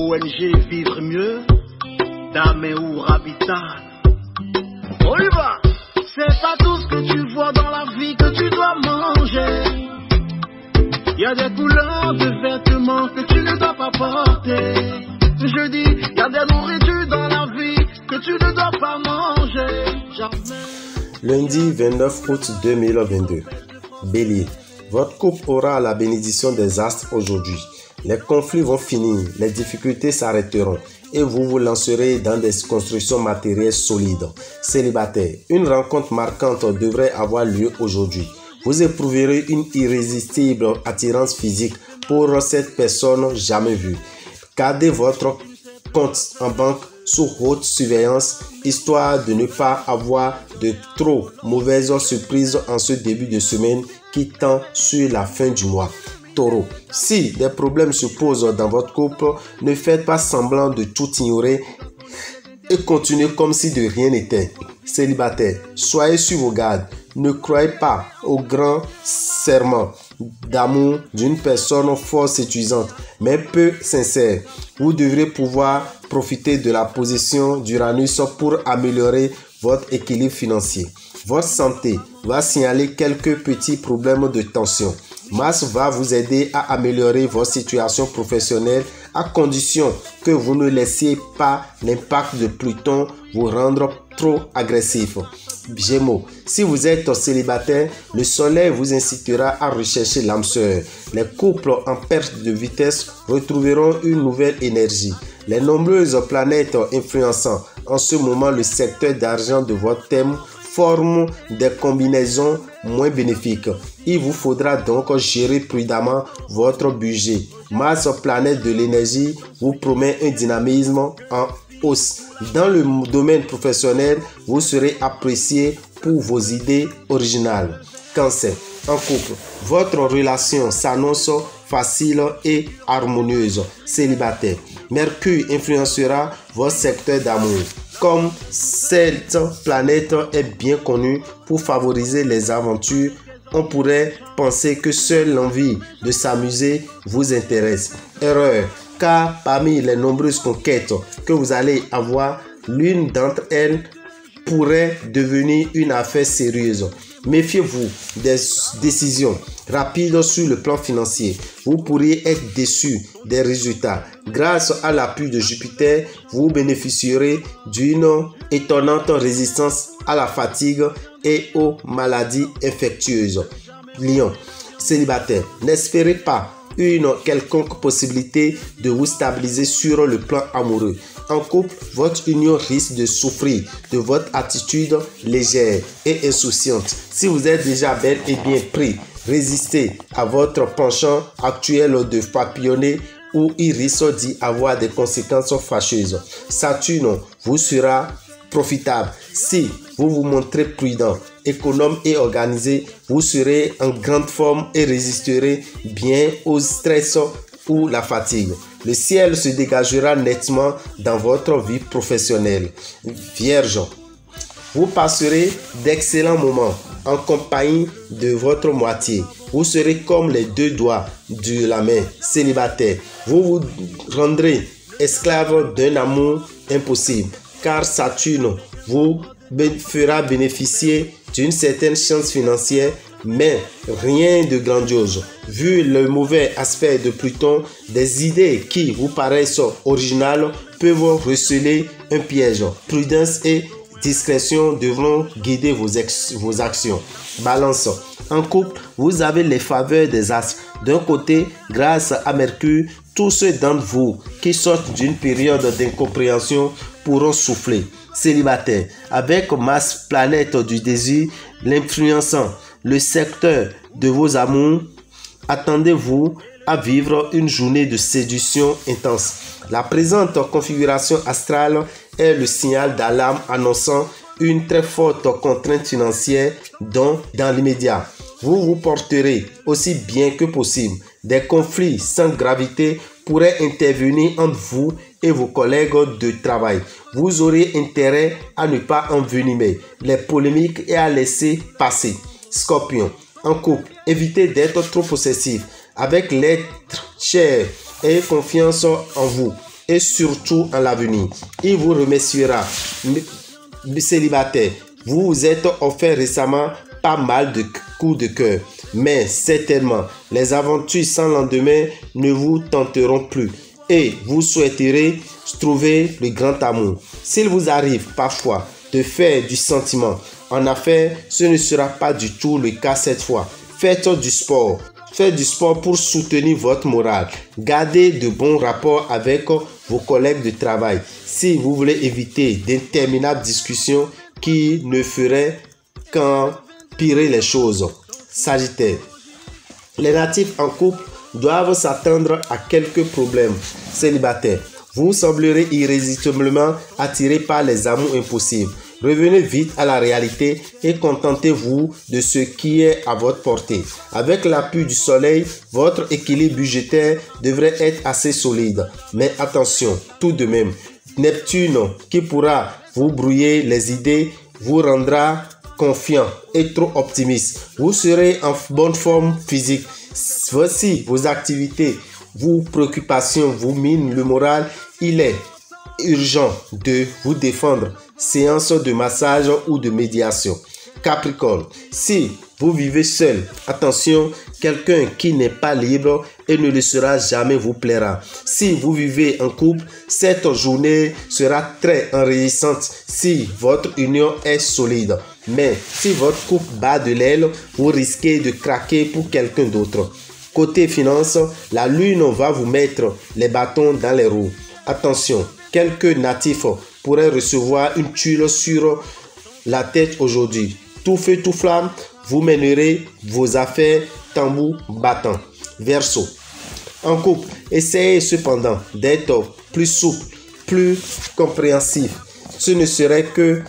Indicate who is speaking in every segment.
Speaker 1: ONG Vivre Mieux, d'Améour Habitat. On y va! C'est pas tout ce que tu vois dans la vie que tu dois manger. Il y a des couleurs de vêtements que tu ne dois pas porter. Je dis, il y a des nourritures dans la vie que tu ne dois pas manger. Jamais.
Speaker 2: Lundi 29 août 2022. Bélier. Votre couple aura la bénédiction des astres aujourd'hui. Les conflits vont finir, les difficultés s'arrêteront et vous vous lancerez dans des constructions matérielles solides. Célibataire. Une rencontre marquante devrait avoir lieu aujourd'hui. Vous éprouverez une irrésistible attirance physique pour cette personne jamais vue. Gardez votre compte en banque sous haute surveillance, histoire de ne pas avoir de trop mauvaises surprises en ce début de semaine qui tend sur la fin du mois. Taureau, si des problèmes se posent dans votre couple, ne faites pas semblant de tout ignorer et continuez comme si de rien n'était. Célibataire, soyez sur vos gardes. Ne croyez pas au grand serment d'amour d'une personne fort séduisante, mais peu sincère. Vous devrez pouvoir profiter de la position d'Uranus pour améliorer votre équilibre financier. Votre santé va signaler quelques petits problèmes de tension. Mars va vous aider à améliorer votre situation professionnelle à condition que vous ne laissiez pas l'impact de Pluton vous rendre trop agressif. Gémeaux, si vous êtes célibataire, le soleil vous incitera à rechercher l'âme sœur. Les couples en perte de vitesse retrouveront une nouvelle énergie. Les nombreuses planètes influençant en ce moment le secteur d'argent de votre thème forment des combinaisons moins bénéfiques. Il vous faudra donc gérer prudemment votre budget. Mars, planète de l'énergie, vous promet un dynamisme en hausse. Dans le domaine professionnel, vous serez apprécié pour vos idées originales. Cancer, en couple, votre relation s'annonce facile et harmonieuse. Célibataire, Mercure influencera votre secteur d'amour. Comme cette planète est bien connue pour favoriser les aventures, on pourrait penser que seule l'envie de s'amuser vous intéresse. Erreur, car parmi les nombreuses conquêtes que vous allez avoir, l'une d'entre elles pourrait devenir une affaire sérieuse. Méfiez-vous des décisions rapides sur le plan financier. Vous pourriez être déçu des résultats. Grâce à l'appui de Jupiter, vous bénéficierez d'une étonnante résistance à la fatigue et aux maladies infectieuses. Lion, célibataire, n'espérez pas une quelconque possibilité de vous stabiliser sur le plan amoureux. En couple, votre union risque de souffrir de votre attitude légère et insouciante. Si vous êtes déjà bel et bien pris, résistez à votre penchant actuel de papillonner où il risque d'y avoir des conséquences fâcheuses. Saturne vous sera profitable. Si vous vous montrez prudent, économe et organisé, vous serez en grande forme et résisterez bien au stress ou la fatigue. Le ciel se dégagera nettement dans votre vie professionnelle. Vierge, vous passerez d'excellents moments en compagnie de votre moitié. Vous serez comme les deux doigts de la main. Célibataire, vous vous rendrez esclave d'un amour impossible, car Saturne vous fera bénéficier d'une certaine chance financière, mais rien de grandiose. Vu le mauvais aspect de Pluton, des idées qui vous paraissent originales peuvent receler un piège. Prudence et discrétion devront guider vos actions. Balance, en couple, vous avez les faveurs des astres. D'un côté, grâce à Mercure, tous ceux d'entre vous qui sortent d'une période d'incompréhension pourront souffler. Célibataire, avec Mars, planète du désir, l'influençant le secteur de vos amours, attendez-vous à vivre une journée de séduction intense. La présente configuration astrale est le signal d'alarme annonçant une très forte contrainte financière dont, dans l'immédiat, vous vous porterez aussi bien que possible. Des conflits sans gravité pourraient intervenir entre vous et vos collègues de travail. Vous aurez intérêt à ne pas envenimer les polémiques et à laisser passer. Scorpion, en couple, évitez d'être trop possessif. Avec l'être cher, ayez confiance en vous. et surtout en l'avenir. Il vous remerciera. Célibataire, vous vous êtes offert récemment pas mal de coups de cœur, mais certainement les aventures sans lendemain ne vous tenteront plus et vous souhaiterez trouver le grand amour. S'il vous arrive parfois de faire du sentiment en affaires, ce ne sera pas du tout le cas cette fois. Faites du sport. Faites du sport pour soutenir votre morale. Gardez de bons rapports avec vos collègues de travail si vous voulez éviter d'interminables discussions qui ne feraient qu'empirer les choses. Sagittaire. Les natifs en couple doivent s'attendre à quelques problèmes. Célibataire. Vous semblerez irrésistiblement attiré par les amours impossibles. Revenez vite à la réalité et contentez-vous de ce qui est à votre portée. Avec l'appui du soleil, votre équilibre budgétaire devrait être assez solide. Mais attention, tout de même, Neptune, qui pourra vous brouiller les idées, vous rendra confiant et trop optimiste. Vous serez en bonne forme physique. Voici vos activités, vos préoccupations, vous minent le moral. Il est urgent de vous défendre. Séance de massage ou de médiation. Capricorne, si vous vivez seul, attention, quelqu'un qui n'est pas libre et ne le sera jamais vous plaira. Si vous vivez en couple, cette journée sera très enrichissante si votre union est solide. Mais si votre couple bat de l'aile, vous risquez de craquer pour quelqu'un d'autre. Côté finance, la lune va vous mettre les bâtons dans les roues. Attention, quelques natifs pourraient recevoir une tuile sur la tête aujourd'hui. Tout feu, tout flamme, vous mènerez vos affaires tambour battant. Verseau. En couple, essayez cependant d'être plus souple, plus compréhensif. Ce ne serait que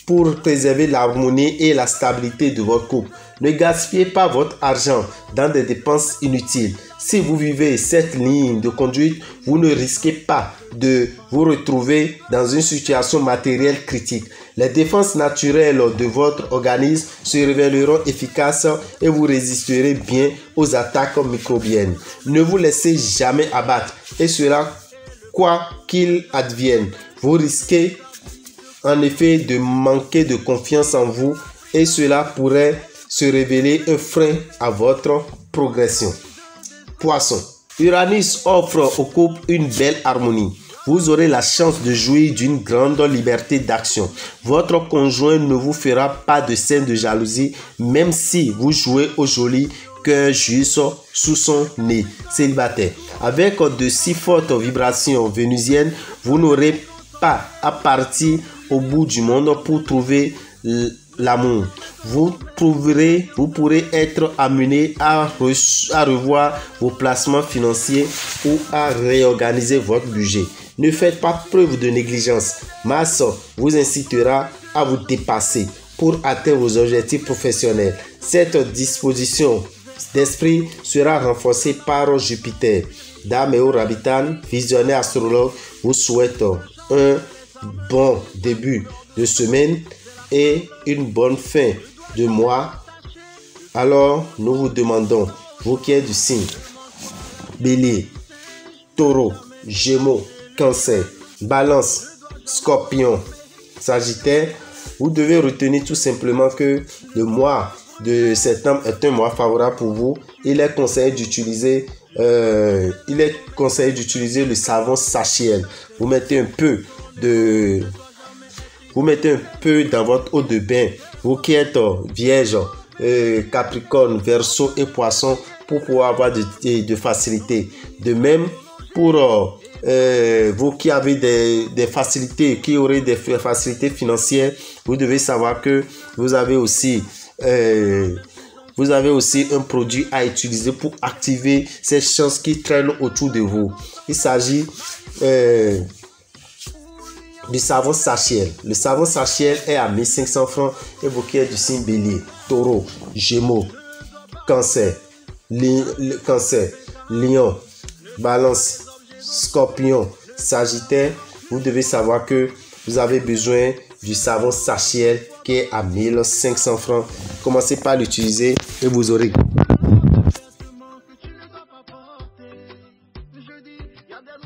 Speaker 2: pour préserver l'harmonie et la stabilité de votre couple. Ne gaspillez pas votre argent dans des dépenses inutiles. Si vous vivez cette ligne de conduite, vous ne risquez pas de vous retrouver dans une situation matérielle critique. Les défenses naturelles de votre organisme se révéleront efficaces et vous résisterez bien aux attaques microbiennes. Ne vous laissez jamais abattre et cela, quoi qu'il advienne. Vous risquez en effet de manquer de confiance en vous et cela pourrait se révéler un frein à votre progression. Poisson. Uranus offre au couple une belle harmonie. Vous aurez la chance de jouir d'une grande liberté d'action. Votre conjoint ne vous fera pas de scène de jalousie, même si vous jouez au joli cœur juste sous son nez. Célibataire. Avec de si fortes vibrations vénusiennes, vous n'aurez pas à partir au bout du monde pour trouver l'amour. Vous pourrez être amené à revoir vos placements financiers ou à réorganiser votre budget. Ne faites pas preuve de négligence. Mars vous incitera à vous dépasser pour atteindre vos objectifs professionnels. Cette disposition d'esprit sera renforcée par Jupiter. Dameo Rabitan, visionnaire astrologue, vous souhaite un bon début de semaine et une bonne fin de mois. Alors, nous vous demandons, vous qui êtes du signe Bélier, Taureau, Gémeaux, Cancer, Balance, Scorpion, Sagittaire, vous devez retenir tout simplement que le mois de septembre est un mois favorable pour vous. Il est conseillé d'utiliser le savon Sachiel. Vous mettez un peu dans votre eau de bain, vous qui êtes Vierge, Capricorne, Verseau et Poisson, pour pouvoir avoir de facilité. De même, pour vous qui avez des facilités, qui aurez des facilités financières, vous devez savoir que vous avez aussi un produit à utiliser pour activer ces chances qui traînent autour de vous. Il s'agit du savon Sachiel. Le savon Sachiel est à 1500 francs et vous qui êtes du signe Bélier, Taureau, Gémeaux, Cancer, Lion, Balance, Scorpion, Sagittaire, vous devez savoir que vous avez besoin du savon Sachiel qui est à 1500 francs. Commencez par l'utiliser et vous aurez
Speaker 1: Je dis, y a des